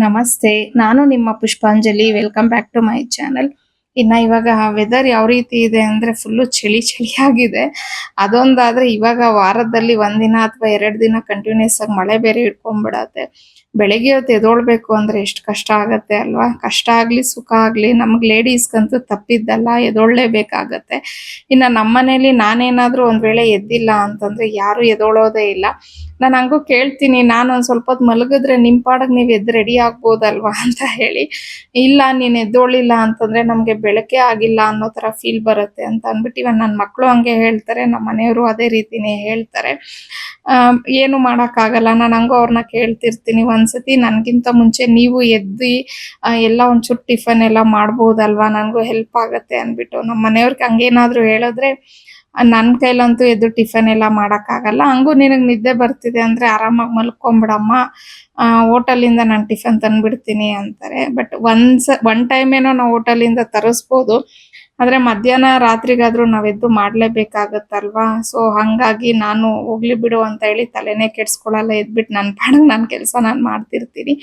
ನಮಸ್ತೆ, ನಾನು ನಿಮ್ಮ Pushpanjali. Welcome back to my channel. ಇವಾಗ ವೆದರ್ ಯಾವ ರೀತಿ ಇದೆ ಅಂದ್ರೆ ಫುಲ್ಲು ಚಳಿ ಚಳಿಯಾಗಿದೆ. ಅದೊಂದಾದ್ರೆ ಇವಾಗ ವಾರದಲ್ಲಿ ಒಂದಿನ ಅಥವಾ 2 ದಿನ ಕಂಟಿನ್ಯೂಸ್ ಆಗಿ ಮಳೆ ಬೇರೆ ಹಿಡ್ಕೊಂಡ್ಬಿಡತ್ತೆ. ಬೆಳಗ್ಗೆ ಹೊತ್ತು ಎದ್ದೊಳ್ಬೇಕು ಅಂದ್ರೆ ಎಷ್ಟು ಕಷ್ಟ ಆಗತ್ತೆ ಅಲ್ವಾ? ಕಷ್ಟ ಆಗ್ಲಿ ಸುಖ ಆಗ್ಲಿ ನಮ್ಗ್ ಲೇಡೀಸ್ಗಂತೂ ತಪ್ಪಿದ್ದಲ್ಲ, ಎದ್ದೊಳ್ಳೇಬೇಕಾಗತ್ತೆ. ನಮ್ಮನೇಲಿ ನಾನೇನಾದ್ರೂ ಒಂದ್ ವೇಳೆ ಎದ್ದಿಲ್ಲ ಅಂತಂದ್ರೆ ಯಾರು ಎದ್ದೊಳೋದೇ ಇಲ್ಲ. ನಾನು ಹಂಗೂ ಕೇಳ್ತೀನಿ, ನಾನು ಒಂದ್ ಸ್ವಲ್ಪ ಹೊತ್ತು ಮಲಗಿದ್ರೆ ನಿಮ್ ಪಾಡಗ್ ನೀವ್ ಎದ್ದು ರೆಡಿ ಆಗ್ಬೋದಲ್ವಾ ಅಂತ ಹೇಳಿ. ಇಲ್ಲ ನೀನ್ ಎದ್ದೋಳಿಲ್ಲ ಅಂತಂದ್ರೆ ನಮ್ಗೆ ಬೆಳಕೆ ಆಗಿಲ್ಲ ಅನ್ನೋ ತರ ಫೀಲ್ ಬರುತ್ತೆ ಅಂತ ಅಂದ್ಬಿಟ್ಟು ಇವನ್ ನನ್ ಮಕ್ಳು ಹಂಗೆ ಹೇಳ್ತಾರೆ, ನಮ್ಮ ಮನೆಯವರು ಅದೇ ರೀತಿನೇ ಹೇಳ್ತಾರೆ. ಏನು ಮಾಡಕ್ಕಾಗಲ್ಲ. ನಾನು ಹಂಗೂ ಅವ್ರನ್ನ ಕೇಳ್ತಿರ್ತೀನಿ, ಒಂದ್ಸತಿ ನನ್ಗಿಂತ ಮುಂಚೆ ನೀವು ಎದ್ದಿ ಎಲ್ಲ ಒಂಚೂರು ಟಿಫನ್ ಎಲ್ಲ ಮಾಡ್ಬೋದಲ್ವಾ, ನನ್ಗೂ ಹೆಲ್ಪ್ ಆಗತ್ತೆ ಅಂದ್ಬಿಟ್ಟು. ನಮ್ಮ ಮನೆಯವ್ರಿಗೆ ಹಂಗೇನಾದ್ರು ಹೇಳಿದ್ರೆ ನನ್ ಕೈಲಂತೂ ಎದ್ದು ಟಿಫನ್ ಎಲ್ಲ ಮಾಡಕ್ಕಾಗಲ್ಲ. ಹಂಗೂ ನಿನಗ್ ನಿದ್ದೆ ಬರ್ತಿದೆ ಅಂದ್ರೆ ಆರಾಮಾಗಿ ಮಲ್ಕೊಂಬಿಡಮ್ಮ, ಹೋಟೆಲಿಂದ ನಾನು ಟಿಫನ್ ತಂದ್ಬಿಡ್ತೀನಿ ಅಂತಾರೆ. ಬಟ್ ಒನ್ ಟೈಮ್ ಏನೋ ನಾವು ಹೋಟೆಲಿಂದ ತರಿಸ್ಬೋದು, ಆದ್ರೆ ಮಧ್ಯಾಹ್ನ ರಾತ್ರಿಗಾದ್ರೂ ನಾವ್ ಎದ್ದು ಮಾಡ್ಲೇಬೇಕಾಗತ್ತಲ್ವಾ. ಸೊ ಹಂಗಾಗಿ ನಾನು ಹೋಗ್ಲಿ ಬಿಡು ಅಂತ ಹೇಳಿ ತಲೆನೇ ಕೆಡ್ಸ್ಕೊಳಲ್ಲ, ಎದ್ಬಿಟ್ಟು ನನ್ ಪಾಡಿಗೆ ನಾನ್ ಕೆಲ್ಸ ನಾನ್ ಮಾಡ್ತಿರ್ತೀನಿ.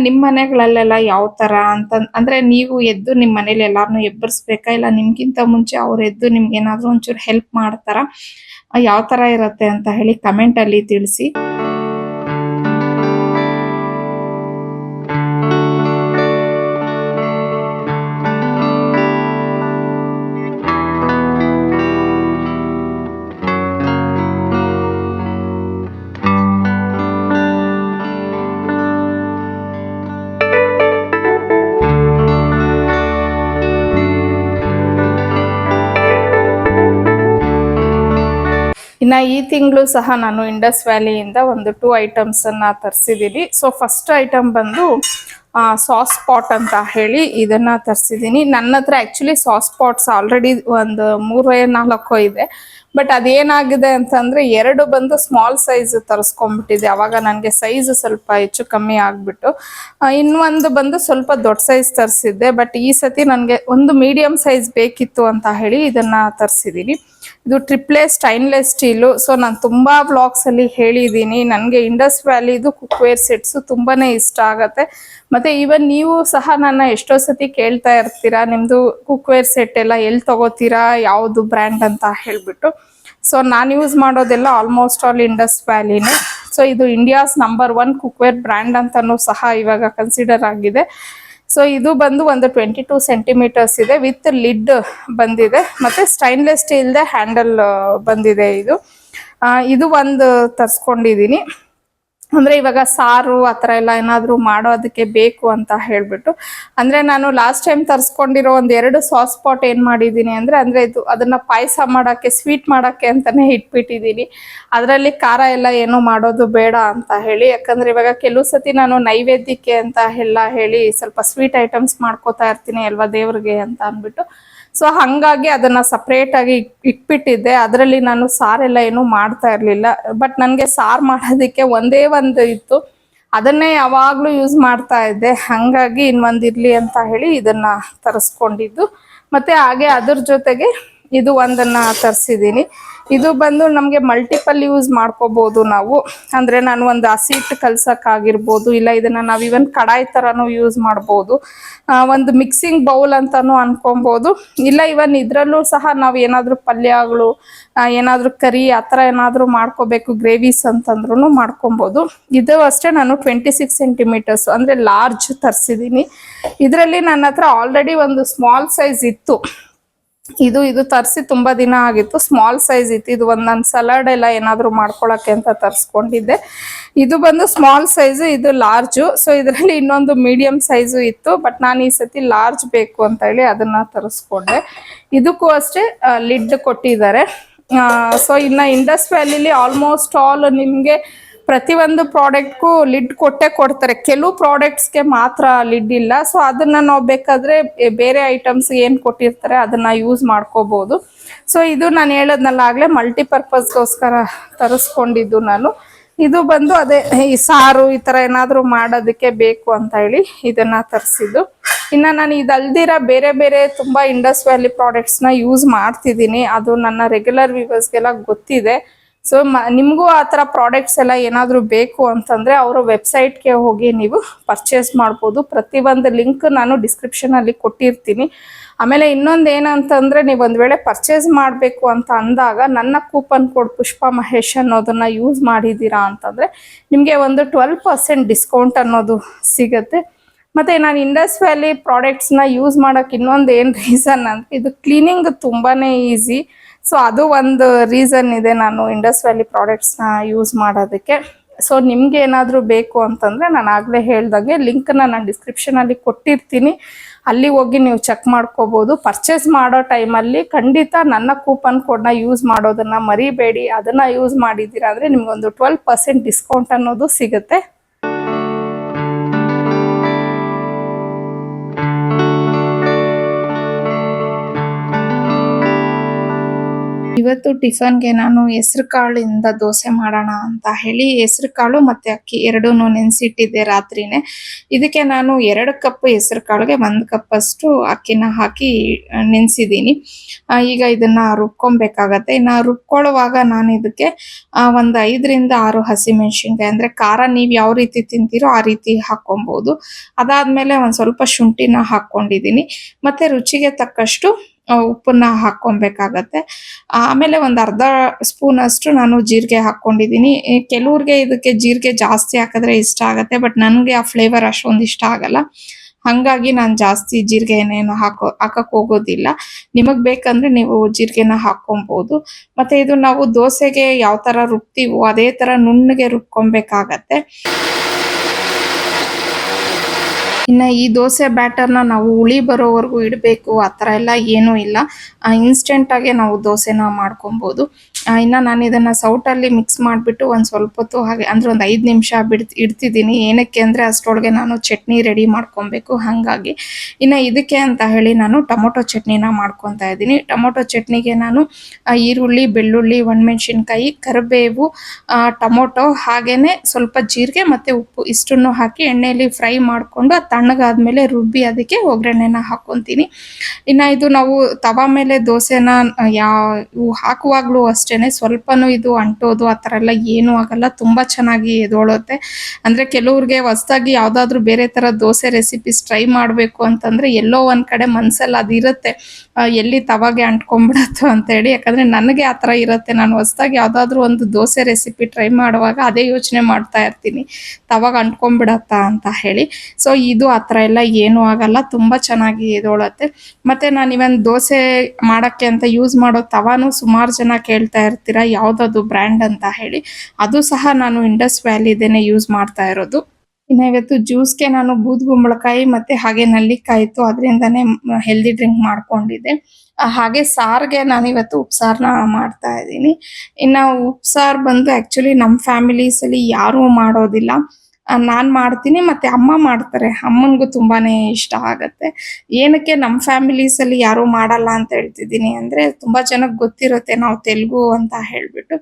ನಿಮ್ ಮನೆಗಳಲ್ಲೆಲ್ಲ ಯಾವ ತರ ಅಂತ ಅಂದ್ರೆ ನೀವು ಎದ್ದು ನಿಮ್ ಮನೇಲಿ ಎಲ್ಲಾರ್ನು ಎಬ್ಬರಿಸ್ಬೇಕಾ, ಇಲ್ಲ ನಿಮ್ಗಿಂತ ಮುಂಚೆ ಅವ್ರು ಎದ್ದು ನಿಮ್ಗೆ ಏನಾದ್ರು ಒಂಚೂರು ಹೆಲ್ಪ್ ಮಾಡ್ತಾರ, ಯಾವ ತರ ಇರತ್ತೆ ಅಂತ ಹೇಳಿ ಕಮೆಂಟ್ ಅಲ್ಲಿ ತಿಳಿಸಿ. ಈ ತಿಂಗಳು ಸಹ ನಾನು ಇಂಡಸ್ ವ್ಯಾಲಿಯಿಂದ ಒಂದು 2 ಐಟಮ್ಸ್ ಅನ್ನ ತರಿಸಿದ್ದೀನಿ. ಸೊ ಫಸ್ಟ್ ಐಟಮ್ ಬಂದು ಸಾಸ್ ಪಾಟ್ ಅಂತ ಹೇಳಿ ಇದನ್ನ ತರಿಸಿದ್ದೀನಿ. ನನ್ನ ಹತ್ರ ಆಕ್ಚುಲಿ ಸಾಸ್ ಪಾಟ್ಸ್ ಆಲ್ರೆಡಿ ಒಂದು 3-4 ಇದೆ. ಬಟ್ ಅದೇನಾಗಿದೆ ಅಂತಂದ್ರೆ 2 ಬಂದು ಸ್ಮಾಲ್ ಸೈಜ್ ತರಿಸ್ಕೊಂಡ್ಬಿಟ್ಟಿದೆ. ಅವಾಗ ನನಗೆ ಸೈಜ್ ಸ್ವಲ್ಪ ಹೆಚ್ಚು ಕಮ್ಮಿ ಆಗ್ಬಿಟ್ಟು ಇನ್ನೊಂದು ಬಂದು ಸ್ವಲ್ಪ ದೊಡ್ಡ ಸೈಜ್ ತರಿಸಿದ್ದೆ. ಬಟ್ ಈ ಸತಿ ನನಗೆ ಒಂದು ಮೀಡಿಯಂ ಸೈಜ್ ಬೇಕಿತ್ತು ಅಂತ ಹೇಳಿ ಇದನ್ನ ತರಿಸಿದ್ದೀನಿ. ಇದು ಟ್ರಿಪ್ಲೆ ಸ್ಟೈನ್ಲೆಸ್ ಸ್ಟೀಲು. ಸೊ ನಾನು ತುಂಬಾ ವ್ಲಾಗ್ಸ್ ಅಲ್ಲಿ ಹೇಳಿದ್ದೀನಿ, ನನಗೆ ಇಂಡಸ್ ವ್ಯಾಲಿದು ಕುಕ್ವೇರ್ ಸೆಟ್ಸ್ ತುಂಬಾನೇ ಇಷ್ಟ ಆಗತ್ತೆ. ಮತ್ತೆ ಈವನ್ ನೀವು ಸಹ ನನ್ನ ಎಷ್ಟೋ ಸತಿ ಕೇಳ್ತಾ ಇರ್ತೀರಾ, ನಿಮ್ದು ಕುಕ್ವೇರ್ ಸೆಟ್ ಎಲ್ಲ ಎಲ್ಲಿ ತಗೋತೀರಾ, ಯಾವುದು ಬ್ರ್ಯಾಂಡ್ ಅಂತ ಹೇಳ್ಬಿಟ್ಟು. ಸೊ ನಾನು ಯೂಸ್ ಮಾಡೋದೆಲ್ಲ ಆಲ್ಮೋಸ್ಟ್ ಆಲ್ ಇಂಡಸ್ ವ್ಯಾಲಿನೇ. ಸೊ ಇದು ಇಂಡಿಯಾಸ್ ನಂಬರ್ 1 ಕುಕ್ವೇರ್ ಬ್ರ್ಯಾಂಡ್ ಅಂತಾನೂ ಸಹ ಇವಾಗ ಕನ್ಸಿಡರ್ ಆಗಿದೆ. ಸೊ ಇದು ಬಂದು ಒಂದು 22 ಸೆಂಟಿಮೀಟರ್ಸ್ ಇದೆ, ವಿತ್ ಲಿಡ್ ಬಂದಿದೆ, ಮತ್ತೆ ಸ್ಟೈನ್ಲೆಸ್ ಸ್ಟೀಲ್ ಹ್ಯಾಂಡಲ್ ಬಂದಿದೆ. ಇದು ಒಂದು ತರ್ಸ್ಕೊಂಡಿದೀನಿ. ಅಂದ್ರೆ ಇವಾಗ ಸಾರು ಆತರ ಎಲ್ಲ ಏನಾದ್ರು ಮಾಡೋದಕ್ಕೆ ಬೇಕು ಅಂತ ಹೇಳ್ಬಿಟ್ಟು. ಅಂದ್ರೆ ನಾನು ಲಾಸ್ಟ್ ಟೈಮ್ ತರ್ಸ್ಕೊಂಡಿರೋ 2 ಸಾಸ್ ಪಾಟ್ ಏನ್ ಮಾಡಿದೀನಿ ಅಂದ್ರೆ ಅದನ್ನ ಪಾಯಸ ಮಾಡಕ್ಕೆ, ಸ್ವೀಟ್ ಮಾಡಕ್ಕೆ ಅಂತಾನೆ ಇಟ್ಬಿಟ್ಟಿದೀನಿ. ಅದರಲ್ಲಿ ಖಾರ ಎಲ್ಲ ಏನು ಮಾಡೋದು ಬೇಡ ಅಂತ ಹೇಳಿ. ಯಾಕಂದ್ರೆ ಇವಾಗ ಕೆಲವು ಸತಿ ನಾನು ನೈವೇದ್ಯಕ್ಕೆ ಅಂತ ಎಲ್ಲ ಹೇಳಿ ಸ್ವಲ್ಪ ಸ್ವೀಟ್ ಐಟಮ್ಸ್ ಮಾಡ್ಕೋತಾ ಇರ್ತೀನಿ ಅಲ್ವಾ ದೇವ್ರಿಗೆ ಅಂತ ಅಂದ್ಬಿಟ್ಟು. ಸೊ ಹಂಗಾಗಿ ಅದನ್ನ ಸಪ್ರೇಟ್ ಆಗಿ ಇಟ್ಬಿಟ್ಟಿದ್ದೆ. ಅದರಲ್ಲಿ ನಾನು ಸಾರೆಲ್ಲ ಏನು ಮಾಡ್ತಾ ಇರ್ಲಿಲ್ಲ. ಬಟ್ ನನ್ಗೆ ಸಾರು ಮಾಡೋದಕ್ಕೆ ಒಂದೇ ಒಂದು ಇತ್ತು, ಅದನ್ನೇ ಯಾವಾಗ್ಲೂ ಯೂಸ್ ಮಾಡ್ತಾ ಇದ್ದೆ. ಹಂಗಾಗಿ ಇನ್ನೊಂದಿರ್ಲಿ ಅಂತ ಹೇಳಿ ಇದನ್ನ ತರಿಸ್ಕೊಂಡಿದ್ದು. ಮತ್ತೆ ಹಾಗೆ ಅದ್ರ ಜೊತೆಗೆ ಇದು ಒಂದನ್ನ ತರಿಸಿದ್ದೀನಿ. ಇದು ಬಂದು ನಮ್ಗೆ ಮಲ್ಟಿಪಲ್ ಯೂಸ್ ಮಾಡ್ಕೋಬಹುದು ನಾವು. ಅಂದ್ರೆ ನಾನು ಒಂದು ಹಸಿ ಹಿಟ್ಟು ಕಲ್ಸಕ್ ಆಗಿರ್ಬೋದು, ಇಲ್ಲ ಇದನ್ನ ನಾವ್ ಇವನ್ ಕಡಾಯಿ ತರಾನು ಯೂಸ್ ಮಾಡ್ಬೋದು, ಒಂದು ಮಿಕ್ಸಿಂಗ್ ಬೌಲ್ ಅಂತಾನು ಅನ್ಕೊಬಹುದು. ಇಲ್ಲ ಇವನ್ ಇದ್ರಲ್ಲೂ ಸಹ ನಾವ್ ಏನಾದ್ರು ಪಲ್ಯಗಳು, ಏನಾದ್ರು ಕರಿ ಆತರ ಏನಾದ್ರು ಮಾಡ್ಕೋಬೇಕು ಗ್ರೇವೀಸ್ ಅಂತಂದ್ರು ಮಾಡ್ಕೊಬಹುದು. ಇದು ಅಷ್ಟೇ ನಾನು 26 ಸೆಂಟಿಮೀಟರ್ಸ್ ಅಂದ್ರೆ ಲಾರ್ಜ್ ತರಿಸಿದ್ದೀನಿ. ಇದರಲ್ಲಿ ನನ್ನ ಹತ್ರ ಆಲ್ರೆಡಿ ಒಂದು ಸ್ಮಾಲ್ ಸೈಜ್ ಇತ್ತು. ಇದು ತರಿಸಿ ತುಂಬಾ ದಿನ ಆಗಿತ್ತು, ಸ್ಮಾಲ್ ಸೈಜ್ ಇತ್ತು. ಇದು ಒಂದು ನಾನು ಸಲಾಡ್ ಎಲ್ಲ ಏನಾದ್ರು ಮಾಡ್ಕೊಳಕ್ಕೆ ಅಂತ ತರಿಸ್ಕೊಂಡಿದ್ದೆ. ಇದು ಬಂದು ಸ್ಮಾಲ್ ಸೈಜ್, ಇದು ಲಾರ್ಜು. ಸೊ ಇದರಲ್ಲಿ ಇನ್ನೊಂದು ಮೀಡಿಯಂ ಸೈಜು ಇತ್ತು, ಬಟ್ ನಾನು ಈ ಸತಿ ಲಾರ್ಜ್ ಬೇಕು ಅಂತ ಹೇಳಿ ಅದನ್ನ ತರಿಸ್ಕೊಂಡೆ. ಇದಕ್ಕೂ ಅಷ್ಟೇ ಲಿಡ್ ಕೊಟ್ಟಿದ್ದಾರೆ. ಸೊ ಇನ್ನ ಇಂಡಸ್ ವ್ಯಾಲಿಲಿ ಆಲ್ಮೋಸ್ಟ್ ಆಲ್ ನಿಮ್ಗೆ ಪ್ರತಿಯೊಂದು ಪ್ರಾಡಕ್ಟ್ಗೂ ಲಿಡ್ ಕೊಟ್ಟೆ ಕೊಡ್ತಾರೆ. ಕೆಲವು ಪ್ರಾಡಕ್ಟ್ಸ್ಗೆ ಮಾತ್ರ ಲಿಡ್ ಇಲ್ಲ. ಸೊ ಅದನ್ನ ನಾವು ಬೇಕಾದ್ರೆ ಬೇರೆ ಐಟಮ್ಸ್ ಏನ್ ಕೊಟ್ಟಿರ್ತಾರೆ ಅದನ್ನ ಯೂಸ್ ಮಾಡ್ಕೋಬಹುದು. ಸೊ ಇದು ನಾನು ಹೇಳದ್ನಲ್ಲ ಆಗ್ಲೇ, ಮಲ್ಟಿಪರ್ಪಸ್ಗೋಸ್ಕರ ತರಿಸ್ಕೊಂಡಿದ್ದು ನಾನು. ಇದು ಬಂದು ಅದೇ ಈ ಸಾರು ಈ ತರ ಏನಾದ್ರು ಮಾಡೋದಕ್ಕೆ ಬೇಕು ಅಂತ ಹೇಳಿ ಇದನ್ನ ತರಿಸಿದ್ದು. ನಾನು ಇದಲ್ದಿರ ಬೇರೆ ಬೇರೆ ತುಂಬಾ ಇಂಡಸ್ ವ್ಯಾಲಿ ಪ್ರಾಡಕ್ಟ್ಸ್ ನ ಯೂಸ್ ಮಾಡ್ತಿದ್ದೀನಿ. ಅದು ನನ್ನ ರೆಗ್ಯುಲರ್ ವ್ಯೂವರ್ಸ್ಗೆಲ್ಲ ಗೊತ್ತಿದೆ. ಸೊ ನಿಮಗೂ ಆ ಥರ ಪ್ರಾಡಕ್ಟ್ಸ್ ಎಲ್ಲ ಏನಾದರೂ ಬೇಕು ಅಂತಂದರೆ ಅವರ ವೆಬ್ಸೈಟ್ಗೆ ಹೋಗಿ ನೀವು ಪರ್ಚೇಸ್ ಮಾಡ್ಬೋದು. ಪ್ರತಿಯೊಂದು ಲಿಂಕ್ ನಾನು ಡಿಸ್ಕ್ರಿಪ್ಷನಲ್ಲಿ ಕೊಟ್ಟಿರ್ತೀನಿ. ಆಮೇಲೆ ಇನ್ನೊಂದು ಏನಂತಂದರೆ ನೀವು ಒಂದು ವೇಳೆ ಪರ್ಚೇಸ್ ಮಾಡಬೇಕು ಅಂತ ಅಂದಾಗ ನನ್ನ ಕೂಪನ್ ಕೋಡ್ ಪುಷ್ಪ ಮಹೇಶ್ ಅನ್ನೋದನ್ನು ಯೂಸ್ ಮಾಡಿದ್ದೀರಾ ಅಂತಂದರೆ ನಿಮಗೆ ಒಂದು 12% ಡಿಸ್ಕೌಂಟ್ ಅನ್ನೋದು ಸಿಗುತ್ತೆ. ಮತ್ತು ನಾನು ಇಂಡಸ್ ವ್ಯಾಲಿ ಪ್ರಾಡಕ್ಟ್ಸ್ನ ಯೂಸ್ ಮಾಡೋಕ್ಕೆ ಇನ್ನೊಂದು ಏನು ರೀಸನ್ ಅಂದರೆ ಇದು ಕ್ಲೀನಿಂಗ್ ತುಂಬಾ ಈಸಿ. ಸೊ ಅದು ಒಂದು ರೀಸನ್ ಇದೆ ನಾನು ಇಂಡಸ್ ವ್ಯಾಲಿ ಪ್ರಾಡಕ್ಟ್ಸ್ನ ಯೂಸ್ ಮಾಡೋದಕ್ಕೆ. ಸೊ ನಿಮ್ಗೆ ಏನಾದರೂ ಬೇಕು ಅಂತಂದರೆ ನಾನು ಆಗಲೇ ಹೇಳ್ದಂಗೆ ಲಿಂಕನ್ನ ನಾನು ಡಿಸ್ಕ್ರಿಪ್ಷನಲ್ಲಿ ಕೊಟ್ಟಿರ್ತೀನಿ, ಅಲ್ಲಿ ಹೋಗಿ ನೀವು ಚೆಕ್ ಮಾಡ್ಕೋಬೋದು. ಪರ್ಚೇಸ್ ಮಾಡೋ ಟೈಮಲ್ಲಿ ಖಂಡಿತ ನನ್ನ ಕೂಪನ್ ಕೋಡ್ನ ಯೂಸ್ ಮಾಡೋದನ್ನು ಮರಿಬೇಡಿ. ಅದನ್ನು ಯೂಸ್ ಮಾಡಿದ್ದೀರಾ ಅಂದರೆ ನಿಮಗೊಂದು 12% ಡಿಸ್ಕೌಂಟ್ ಅನ್ನೋದು ಸಿಗುತ್ತೆ. ಇವತ್ತು ಟಿಫನ್ಗೆ ನಾನು ಹೆಸರು ಕಾಳಿಂದ ದೋಸೆ ಮಾಡೋಣ ಅಂತ ಹೇಳಿ ಹೆಸರು ಕಾಳು ಮತ್ತು ಅಕ್ಕಿ ಎರಡೂ ನೆನೆಸಿಟ್ಟಿದ್ದೆ ರಾತ್ರಿನೇ. ಇದಕ್ಕೆ ನಾನು 2 ಕಪ್ ಹೆಸರು ಕಾಳಿಗೆ 1 ಕಪ್ ಅಷ್ಟು ಅಕ್ಕಿನ ಹಾಕಿ ನೆನೆಸಿದ್ದೀನಿ. ಈಗ ಇದನ್ನು ರುಬ್ಕೊಬೇಕಾಗತ್ತೆ. ಇನ್ನು ರುಬ್ಕೊಳ್ಳುವಾಗ ನಾನು ಇದಕ್ಕೆ ಒಂದು 5ರಿಂದ 6 ಹಸಿಮೆಣಸಿನ್ಕಾಯಿ, ಅಂದರೆ ಖಾರ ನೀವು ಯಾವ ರೀತಿ ತಿಂತೀರೋ ಆ ರೀತಿ ಹಾಕ್ಕೊಬೋದು. ಅದಾದಮೇಲೆ ಒಂದು ಸ್ವಲ್ಪ ಶುಂಠಿನ ಹಾಕ್ಕೊಂಡಿದ್ದೀನಿ ಮತ್ತು ರುಚಿಗೆ ತಕ್ಕಷ್ಟು ಉಪ್ಪನ್ನ ಹಾಕ್ಕೊಬೇಕಾಗತ್ತೆ. ಆಮೇಲೆ ಒಂದು ಅರ್ಧ ಸ್ಪೂನ್ ಅಷ್ಟು ನಾನು ಜೀರಿಗೆ ಹಾಕ್ಕೊಂಡಿದ್ದೀನಿ. ಕೆಲವ್ರಿಗೆ ಇದಕ್ಕೆ ಜೀರಿಗೆ ಜಾಸ್ತಿ ಹಾಕಿದ್ರೆ ಇಷ್ಟ ಆಗುತ್ತೆ, ಬಟ್ ನನಗೆ ಆ ಫ್ಲೇವರ್ ಅಷ್ಟೊಂದು ಇಷ್ಟ ಆಗಲ್ಲ. ಹಾಗಾಗಿ ನಾನು ಜಾಸ್ತಿ ಜೀರಿಗೆ ಏನೇನು ಹಾಕಕ್ಕೆ ಹೋಗೋದಿಲ್ಲ. ನಿಮಗೆ ಬೇಕಂದ್ರೆ ನೀವು ಜೀರಿಗೆನ ಹಾಕ್ಕೊಬೋದು. ಮತ್ತು ಇದು ನಾವು ದೋಸೆಗೆ ಯಾವ ಥರ ರುಬ್ತೀವೋ ಅದೇ ಥರ ನುಣ್ಣಗೆ ರುಬ್ಕೊಬೇಕಾಗತ್ತೆ. ಇನ್ನು ಈ ದೋಸೆ ಬ್ಯಾಟರ್ನ ನಾವು ಹುಳಿ ಬರೋವರೆಗೂ ಇಡಬೇಕು ಆ ಥರ ಎಲ್ಲ ಏನೂ ಇಲ್ಲ. ಇನ್ಸ್ಟೆಂಟಾಗೆ ನಾವು ದೋಸೆನ ಮಾಡ್ಕೊಬೋದು. ಇನ್ನು ನಾನು ಇದನ್ನು ಸೌಟಲ್ಲಿ ಮಿಕ್ಸ್ ಮಾಡಿಬಿಟ್ಟು ಒಂದು ಸ್ವಲ್ಪ ಹೊತ್ತು ಹಾಗೆ ಅಂದರೆ ಒಂದು 5 ನಿಮಿಷ ಇಡ್ತಿದ್ದೀನಿ. ಏನಕ್ಕೆ ಅಂದರೆ ಅಷ್ಟರೊಳಗೆ ನಾನು ಚಟ್ನಿ ರೆಡಿ ಮಾಡ್ಕೊಬೇಕು. ಹಾಗಾಗಿ ಇನ್ನು ಇದಕ್ಕೆ ಅಂತ ಹೇಳಿ ನಾನು ಟೊಮೊಟೊ ಚಟ್ನಿನ ಮಾಡ್ಕೊತಾ ಇದ್ದೀನಿ. ಟೊಮೊಟೊ ಚಟ್ನಿಗೆ ನಾನು ಈರುಳ್ಳಿ, ಬೆಳ್ಳುಳ್ಳಿ, ಒಣಮೆಣ್ಸಿನ್ಕಾಯಿ, ಕರಿಬೇವು, ಟೊಮೊಟೊ, ಹಾಗೆಯೇ ಸ್ವಲ್ಪ ಜೀರಿಗೆ ಮತ್ತು ಉಪ್ಪು ಇಷ್ಟನ್ನು ಹಾಕಿ ಎಣ್ಣೆಯಲ್ಲಿ ಫ್ರೈ ಮಾಡಿಕೊಂಡು ತಣ್ಣಗಾದ್ಮೇಲೆ ರುಬ್ಬಿ ಅದಕ್ಕೆ ಒಗ್ಗರಣೆನ ಹಾಕ್ಕೊತೀನಿ. ಇನ್ನು ಇದು ನಾವು ತವಾ ಮೇಲೆ ದೋಸೆನ ಹಾಕುವಾಗಲೂ ಅಷ್ಟೇ ಸ್ವಲ್ಪನೂ ಇದು ಅಂಟೋದು ಆ ಥರ ಎಲ್ಲ ಏನೂ ಆಗಲ್ಲ. ತುಂಬ ಚೆನ್ನಾಗಿ ಎದೊಳುತ್ತೆ. ಅಂದರೆ ಕೆಲವ್ರಿಗೆ ಹೊಸದಾಗಿ ಯಾವುದಾದ್ರೂ ಬೇರೆ ಥರ ದೋಸೆ ರೆಸಿಪೀಸ್ ಟ್ರೈ ಮಾಡಬೇಕು ಅಂತಂದರೆ ಎಲ್ಲೋ ಒಂದು ಕಡೆ ಮನಸ್ಸಲ್ಲಿ ಅದಿರುತ್ತೆ, ಎಲ್ಲಿ ತವಾಗೆ ಅಂಟ್ಕೊಂಡ್ಬಿಡತ್ತೋ ಅಂತೇಳಿ. ಯಾಕಂದರೆ ನನಗೆ ಆ ಥರ ಇರುತ್ತೆ. ನಾನು ಹೊಸದಾಗಿ ಯಾವುದಾದ್ರೂ ಒಂದು ದೋಸೆ ರೆಸಿಪಿ ಟ್ರೈ ಮಾಡುವಾಗ ಅದೇ ಯೋಚನೆ ಮಾಡ್ತಾ ಇರ್ತೀನಿ, ತವಾಗ ಅಂಟ್ಕೊಂಡ್ಬಿಡತ್ತಾ ಅಂತ ಹೇಳಿ. ಸೊ ಇದು ಆ ಥರ ಎಲ್ಲ ಏನೂ ಆಗಲ್ಲ, ತುಂಬ ಚೆನ್ನಾಗಿ ಎದೊಳುತ್ತೆ. ಮತ್ತು ನಾನು ಇವನ್ ದೋಸೆ ಮಾಡೋಕ್ಕೆ ಅಂತ ಯೂಸ್ ಮಾಡೋ ತವಾನು ಸುಮಾರು ಜನ ಕೇಳ್ತಾ ಇರ್ತೀರ ಯಾವುದದು ಬ್ರ್ಯಾಂಡ್ ಅಂತ ಹೇಳಿ. ಅದು ಸಹ ನಾನು ಇಂಡಸ್ ವ್ಯಾಲಿದೇನೆ ಯೂಸ್ ಮಾಡ್ತಾ ಇರೋದು. ಇನ್ನು ಇವತ್ತು ಜ್ಯೂಸ್ಗೆ ನಾನು ಬೂದ್ಗುಂಬಳಕಾಯಿ ಮತ್ತು ಹಾಗೆ ನಲ್ಲಿಕಾಯಿ ಇತ್ತು, ಅದರಿಂದನೇ ಹೆಲ್ದಿ ಡ್ರಿಂಕ್ ಮಾಡ್ಕೊಂಡಿದ್ದೆ. ಹಾಗೆ ಸಾರಿಗೆ ನಾನಿವತ್ತು ಉಪ್ಸಾರನ್ನ ಮಾಡ್ತಾ ಇದ್ದೀನಿ. ಇನ್ನು ಉಪ್ಸಾರು ಬಂದು ಆ್ಯಕ್ಚುಲಿ ನಮ್ಮ ಫ್ಯಾಮಿಲೀಸಲ್ಲಿ ಯಾರೂ ಮಾಡೋದಿಲ್ಲ. ನಾನು ಮಾಡ್ತೀನಿ ಮತ್ತು ಅಮ್ಮ ಮಾಡ್ತಾರೆ. ಅಮ್ಮನಿಗೂ ತುಂಬಾ ಇಷ್ಟ ಆಗುತ್ತೆ. ಏನಕ್ಕೆ ನಮ್ಮ ಫ್ಯಾಮಿಲೀಸಲ್ಲಿ ಯಾರೂ ಮಾಡಲ್ಲ ಅಂತ ಹೇಳ್ತಿದ್ದೀನಿ ಅಂದರೆ ತುಂಬ ಜನಕ್ಕೆ ಗೊತ್ತಿರುತ್ತೆ ನಾವು ತೆಲುಗು ಅಂತ ಹೇಳಿಬಿಟ್ಟು.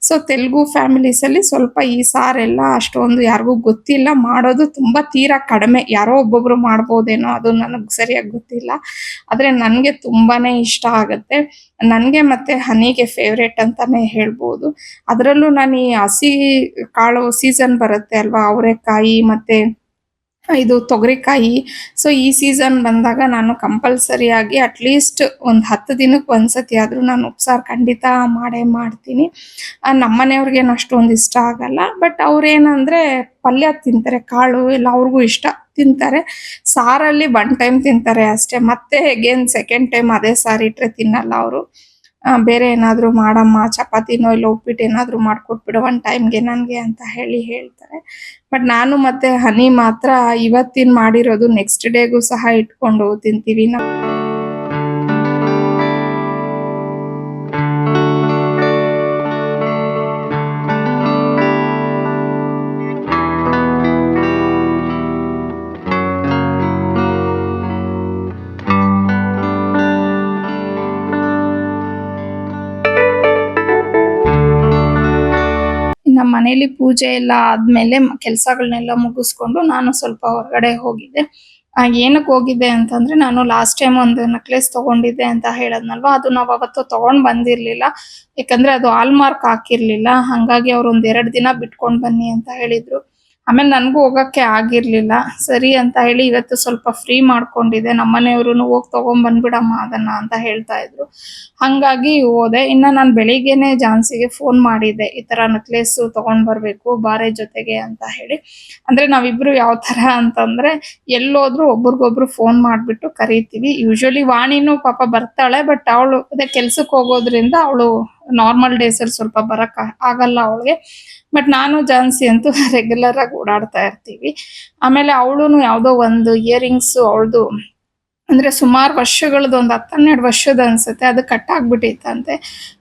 ಸೊ ತೆಲುಗು ಫ್ಯಾಮಿಲೀಸಲ್ಲಿ ಸ್ವಲ್ಪ ಈ ಸಾರೆಲ್ಲ ಅಷ್ಟೊಂದು ಯಾರಿಗೂ ಗೊತ್ತಿಲ್ಲ, ಮಾಡೋದು ತುಂಬ ತೀರಾ ಕಡಿಮೆ. ಯಾರೋ ಒಬ್ಬೊಬ್ಬರು ಮಾಡ್ಬೋದೇನೋ, ಅದು ನನಗೆ ಸರಿಯಾಗಿ ಗೊತ್ತಿಲ್ಲ. ಆದರೆ ನನಗೆ ತುಂಬಾ ಇಷ್ಟ ಆಗುತ್ತೆ. ನನಗೆ ಮತ್ತು ಹನಿಗೆ ಫೇವ್ರೇಟ್ ಅಂತಲೇ ಹೇಳ್ಬೋದು. ಅದರಲ್ಲೂ ನಾನು ಈ ಹಸಿ ಕಾಳು ಸೀಸನ್ ಬರುತ್ತೆ ಅಲ್ವಾ, ಅವರೆಕಾಯಿ ಮತ್ತು ಇದು ತೊಗರಿಕಾಯಿ. ಸೊ ಈ ಸೀಸನ್ ಬಂದಾಗ ನಾನು ಕಂಪಲ್ಸರಿಯಾಗಿ ಅಟ್ಲೀಸ್ಟ್ ಒಂದು 10 ದಿನಕ್ಕೆ ಒಂದ್ಸತಿ ಆದರೂ ನಾನು ಉಪ್ಸಾರು ಖಂಡಿತ ಮಾಡೇ ಮಾಡ್ತೀನಿ. ನಮ್ಮನೆಯವ್ರಿಗೇನು ಅಷ್ಟೊಂದು ಇಷ್ಟ ಆಗಲ್ಲ, ಬಟ್ ಅವ್ರೇನಂದರೆ ಪಲ್ಯ ತಿಂತಾರೆ, ಕಾಳು ಎಲ್ಲ ಅವ್ರಿಗೂ ಇಷ್ಟ ತಿಂತಾರೆ. ಸಾರಲ್ಲಿ 1 ಟೈಮ್ ತಿಂತಾರೆ ಅಷ್ಟೇ, ಮತ್ತೆ ಅಗೇನ್ ಸೆಕೆಂಡ್ ಟೈಮ್ ಅದೇ ಸಾರು ಇಟ್ಟರೆ ತಿನ್ನಲ್ಲ ಅವರು. ಬೇರೆ ಏನಾದರೂ ಮಾಡಮ್ಮ, ಚಪಾತಿನೋ ಇಲ್ಲ ಉಪ್ಪಿಟ್ಟು ಏನಾದರೂ ಮಾಡಿಕೊಟ್ಬಿಡು 1 ಟೈಮ್ಗೆ ನನಗೆ ಅಂತ ಹೇಳ್ತಾರೆ. ಬಟ್ ನಾನು ಮತ್ತು ಹನಿ ಮಾತ್ರ ಇವತ್ತಿನ ಮಾಡಿರೋದು ನೆಕ್ಸ್ಟ್ ಡೇಗೂ ಸಹ ಇಟ್ಕೊಂಡು ತಿಂತೀವಿ ನಾವು. ನಮ್ಮ ಮನೇಲಿ ಪೂಜೆ ಎಲ್ಲ ಆದಮೇಲೆ ಕೆಲಸಗಳನ್ನೆಲ್ಲ ಮುಗಿಸ್ಕೊಂಡು ನಾನು ಸ್ವಲ್ಪ ಹೊರಗಡೆ ಹೋಗಿದ್ದೆ. ಏನಕ್ಕೆ ಹೋಗಿದ್ದೆ ಅಂತಂದ್ರೆ ನಾನು ಲಾಸ್ಟ್ ಟೈಮ್ ಒಂದು ನೆಕ್ಲೆಸ್ ತಗೊಂಡಿದ್ದೆ ಅಂತ ಹೇಳದ್ನಲ್ವಾ, ಅದು ನಾವು ಅವತ್ತು ತಗೊಂಡ್ ಬಂದಿರ್ಲಿಲ್ಲ. ಯಾಕಂದ್ರೆ ಅದು ಹಾಲ್ ಮಾರ್ಕ್ ಹಾಕಿರ್ಲಿಲ್ಲ. ಹಂಗಾಗಿ ಅವ್ರು ಒಂದ್ 2 ದಿನ ಬಿಟ್ಕೊಂಡ್ ಬನ್ನಿ ಅಂತ ಹೇಳಿದ್ರು. ಆಮೇಲೆ ನನ್ಗೂ ಹೋಗಕ್ಕೆ ಆಗಿರ್ಲಿಲ್ಲ. ಸರಿ ಅಂತ ಹೇಳಿ ಇವತ್ತು ಸ್ವಲ್ಪ ಫ್ರೀ ಮಾಡ್ಕೊಂಡಿದ್ದೆ. ನಮ್ಮನೆಯವ್ರುನು ಹೋಗಿ ತಗೊಂಡ್ ಬಂದ್ಬಿಡಮ್ಮ ಅದನ್ನ ಅಂತ ಹೇಳ್ತಾ ಇದ್ರು. ಹಂಗಾಗಿ ಹೋದೆ. ಇನ್ನ ನಾನು ಬೆಳಿಗ್ಗೆನೆ ಜಾನ್ಸಿಗೆ ಫೋನ್ ಮಾಡಿದ್ದೆ, ಈ ತರ ನೆಕ್ಲೆಸ್ ತಗೊಂಡ್ ಬರ್ಬೇಕು ಬಾರೆ ಜೊತೆಗೆ ಅಂತ ಹೇಳಿ. ಅಂದ್ರೆ ನಾವಿಬ್ರು ಯಾವ ತರ ಅಂತಂದ್ರೆ ಎಲ್ಲೋದ್ರು ಒಬ್ರಿಗೊಬ್ರು ಫೋನ್ ಮಾಡ್ಬಿಟ್ಟು ಕರಿತೀವಿ. ಯೂಶುವಲಿ ವಾಣಿನೂ ಪಾಪ ಬರ್ತಾಳೆ, ಬಟ್ ಅವಳು ಅದೇ ಕೆಲ್ಸಕ್ಕೆ ಹೋಗೋದ್ರಿಂದ ಅವಳು ನಾರ್ಮಲ್ ಡೇಸ್ ಅಲ್ಲಿ ಸ್ವಲ್ಪ ಬರಕ್ ಆಗಲ್ಲ ಅವಳಿಗೆ. ಬಟ್ ನಾನು ಜಾನ್ಸಿ ಅಂತೂ ರೆಗ್ಯುಲರ್ ಆಗಿ ಓಡಾಡ್ತಾ ಇರ್ತೀವಿ. ಆಮೇಲೆ ಅವಳುನು ಯಾವ್ದೋ ಒಂದು ಇಯರಿಂಗ್ಸ್ ಅವಳದು ಅಂದ್ರೆ ಸುಮಾರು ವರ್ಷಗಳದ್ದು, ಒಂದು 10-12 ವರ್ಷದ ಅನ್ಸುತ್ತೆ, ಅದು ಕಟ್ ಆಗ್ಬಿಟ್ಟಿತ್ತಂತೆ.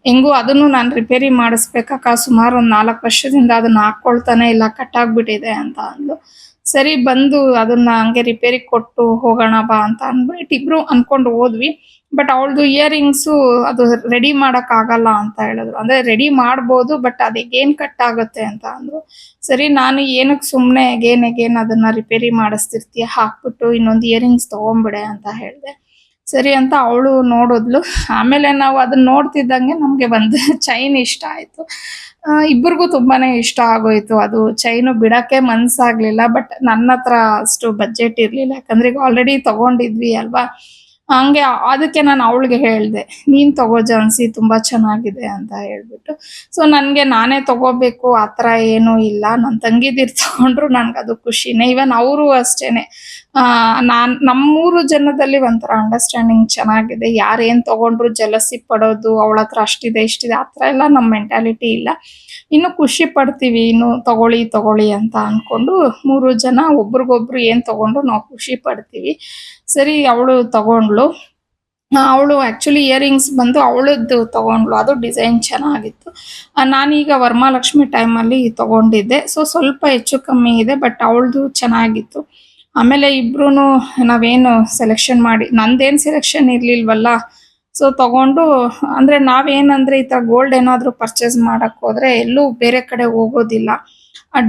ಹೆಂಗೂ ಅದನ್ನು ನಾನು ರಿಪೇರಿ ಮಾಡಿಸ್ಬೇಕಕ್ಕ, ಸುಮಾರು ಒಂದು 4 ವರ್ಷದಿಂದ ಅದನ್ನ ಹಾಕೊಳ್ತಾನೆ ಇಲ್ಲ, ಕಟ್ ಆಗ್ಬಿಟ್ಟಿದೆ ಅಂತ ಅಂದ್ಲು. ಸರಿ ಬಂದು ಅದನ್ನ ಹಂಗೆ ರಿಪೇರಿ ಕೊಟ್ಟು ಹೋಗೋಣ ಬಾ ಅಂತ ಅಂದ್ಬಿಟ್ಟು ಇಬ್ರು ಅನ್ಕೊಂಡು ಹೋದ್ವಿ. ಬಟ್ ಅವಳದು ಇಯರಿಂಗ್ಸು ಅದು ರೆಡಿ ಮಾಡಕ್ ಆಗಲ್ಲ ಅಂತ ಹೇಳಿದ್ರು. ಅಂದ್ರೆ ರೆಡಿ ಮಾಡ್ಬೋದು, ಬಟ್ ಅದೇಗೇನ್ ಕಟ್ ಆಗುತ್ತೆ ಅಂತ ಅಂದ್ರು. ಸರಿ ನಾನು ಏನಕ್ ಸುಮ್ನೆ ಅಗೇನ್ ಅದನ್ನ ರಿಪೇರಿ ಮಾಡಿಸ್ತಿರ್ತೀಯ, ಹಾಕ್ಬಿಟ್ಟು ಇನ್ನೊಂದು ಇಯರಿಂಗ್ಸ್ ತಗೊಂಬಿಡೆ ಅಂತ ಹೇಳ್ದೆ. ಸರಿ ಅಂತ ಅವಳು ನೋಡಿದ್ಲು. ಆಮೇಲೆ ನಾವು ಅದನ್ನ ನೋಡ್ತಿದ್ದಂಗೆ ನಮ್ಗೆ ಒಂದು ಚೈನ್ ಇಷ್ಟ ಆಯ್ತು. ಇಬ್ಬರಿಗೂ ತುಂಬಾನೇ ಇಷ್ಟ ಆಗೋಯ್ತು. ಅದು ಚೈನು ಬಿಡಕ್ಕೆ ಮನ್ಸಾಗ್ಲಿಲ್ಲ. ಬಟ್ ನನ್ನ ಹತ್ರ ಅಷ್ಟು ಬಜೆಟ್ ಇರ್ಲಿಲ್ಲ, ಯಾಕಂದ್ರೆ ಈಗ ಆಲ್ರೆಡಿ ತಗೊಂಡಿದ್ವಿ ಅಲ್ವಾ. ಹಂಗೆ ಅದಕ್ಕೆ ನಾನು ಅವಳಿಗೆ ಹೇಳ್ದೆ, ನೀನ್ ತಗೋ ಜಾನ್ಸಿ, ತುಂಬಾ ಚೆನ್ನಾಗಿದೆ ಅಂತ ಹೇಳ್ಬಿಟ್ಟು. ಸೊ ನನ್ಗೆ ನಾನೇ ತಗೋಬೇಕು ಆತರ ಏನೂ ಇಲ್ಲ, ನನ್ ತಂಗಿದಿರ್ ತಗೊಂಡ್ರು ನನ್ಗದು ಖುಷಿನೇ. ಇವನ್ ಅವರು ಅಷ್ಟೇನೆ. ನಮ್ಮೂರು ಜನದಲ್ಲಿ ಒಂಥರ ಅಂಡರ್ಸ್ಟ್ಯಾಂಡಿಂಗ್ ಚೆನ್ನಾಗಿದೆ. ಯಾರೇನ್ ತಗೊಂಡ್ರು ಜಲಸಿ ಪಡೋದು, ಅವಳ ಹತ್ರ ಅಷ್ಟಿದೆ ಇಷ್ಟಿದೆ ಆತರ ಎಲ್ಲ ನಮ್ ಮೆಂಟಾಲಿಟಿ ಇಲ್ಲ. ಇನ್ನು ಖುಷಿ ಪಡ್ತೀವಿ, ಇನ್ನು ತಗೊಳ್ಳಿ ಅಂತ ಅನ್ಕೊಂಡು 3 ಜನ ಒಬ್ರಿಗೊಬ್ರು ಏನ್ ತಗೊಂಡ್ರು ನಾವು ಖುಷಿ ಪಡ್ತೀವಿ. ಸರಿ ಅವಳು ತಗೊಂಡ್ಳು. ಅವಳು ಆಕ್ಚುಲಿ ಇಯರಿಂಗ್ಸ್ ಬಂದು ಅವಳದ್ದು ತಗೊಂಡ್ಳು, ಅದು ಡಿಸೈನ್ ಚೆನ್ನಾಗಿತ್ತು. ನಾನೀಗ ವರಮಹಾಲಕ್ಷ್ಮಿ ಟೈಮಲ್ಲಿ ತಗೊಂಡಿದ್ದೆ. ಸೊ ಸ್ವಲ್ಪ ಹೆಚ್ಚು ಕಮ್ಮಿ ಇದೆ, ಬಟ್ ಅವಳದು ಚೆನ್ನಾಗಿತ್ತು. ಆಮೇಲೆ ಇಬ್ರುನು ನಾವೇನು ಸೆಲೆಕ್ಷನ್ ಮಾಡಿ, ನಂದೇನ್ ಸೆಲೆಕ್ಷನ್ ಇರ್ಲಿಲ್ವಲ್ಲ, ಸೊ ತಗೊಂಡು ಅಂದ್ರೆ ನಾವೇನಂದ್ರೆ ಈ ತರ ಗೋಲ್ಡ್ ಏನಾದ್ರು ಪರ್ಚೇಸ್ ಮಾಡಕ್ ಹೋದ್ರೆ ಎಲ್ಲೂ ಬೇರೆ ಕಡೆ ಹೋಗೋದಿಲ್ಲ,